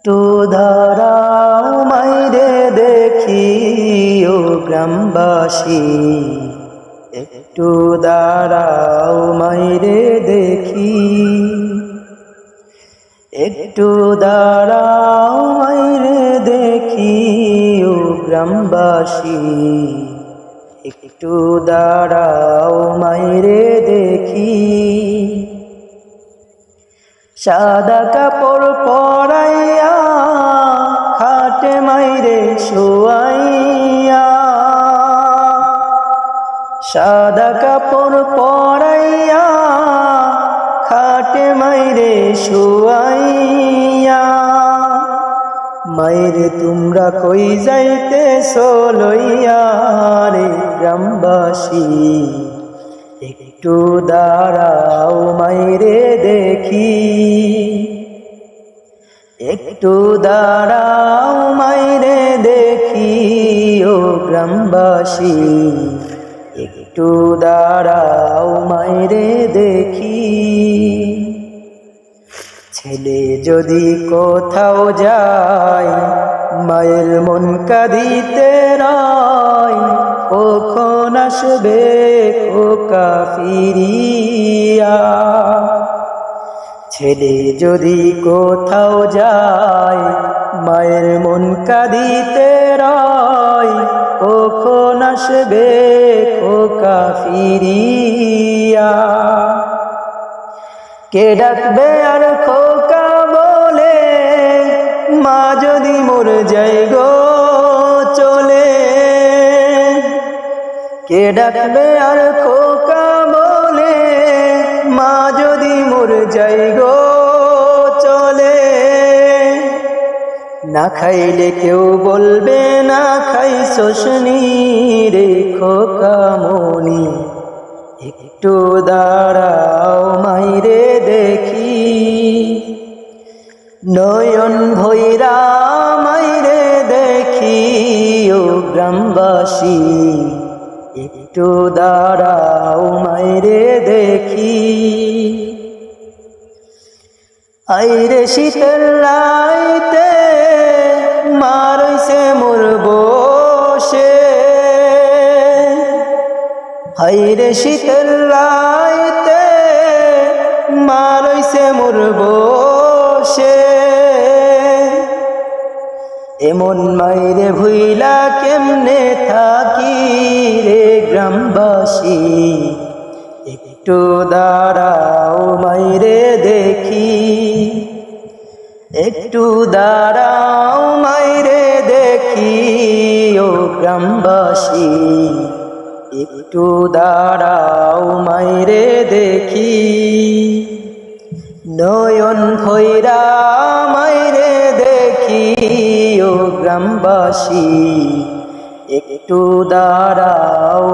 একটু দাঁড়াও মাইরে দেখি ও গ্রামবাসী, একটু দাঁড়াও মাইরে দেখি, একটু দাঁড়াও মাইরে দেখি ও গ্রামবাসী, একটু দাঁড়াও মাইরে দেখি। সাদা কাপড় পরাইয়া খাটে মাইরে শোয়াইয়া, সাদা কাপড় পরাইয়া খাটে মাইরে শোয়াইয়া। মাইরে তোমরা কই যাইতেছো লইয়া রে গ্রামবাসী, একটু দাঁড়াও মাইরে দেখি, একটু দাঁড়াও মাইরে দেখি ও গ্রামবাসী, একটু দাঁড়াও মাইরে দেখি। ছেলে যদি কোথাও যায় মায়ের মন কাঁদিতে রয়, কখন আসবে খোকা ফিরিয়া। ছেলে যদি কোথাও যায় মায়ের মন কাঁদিতে রয়, কখন আসবে খোকা ফিরিয়া। কে ডাকবে আর খোকা বলে, মা যদি মোর যাই গো চলে। কে ডাকবে আর খোকা বলে, মা যদি মোর যাই গো চলে। না খাইলে কেউ বলবে না খাইছস নি রে খোকা মনি, একটু দাঁড়াও মাইরে দেখি। নয়ন ভৈরা মাইরে দেখি ও গ্রামবাসী, একটু দাঁড়াও মাইরে দেখি। আইরে শীতের রাইতে মারইছে মোর বসে, হাইরে শীতের রাইতে মারইছে মোর বসে। এমন মাইরে ভুইলা কেমনে থাকি রে গ্রামবাসী, একটু দাঁড়াও মাইরে দেখি, একটু দাঁড়াও মাইরে দেখি ও গ্রামবাসী, একটু দাঁড়াও মাইরে দেখি। নয়ন ভৈরা মাইরে দেখি ও গ্রামবাসী, একটু দাঁড়াও।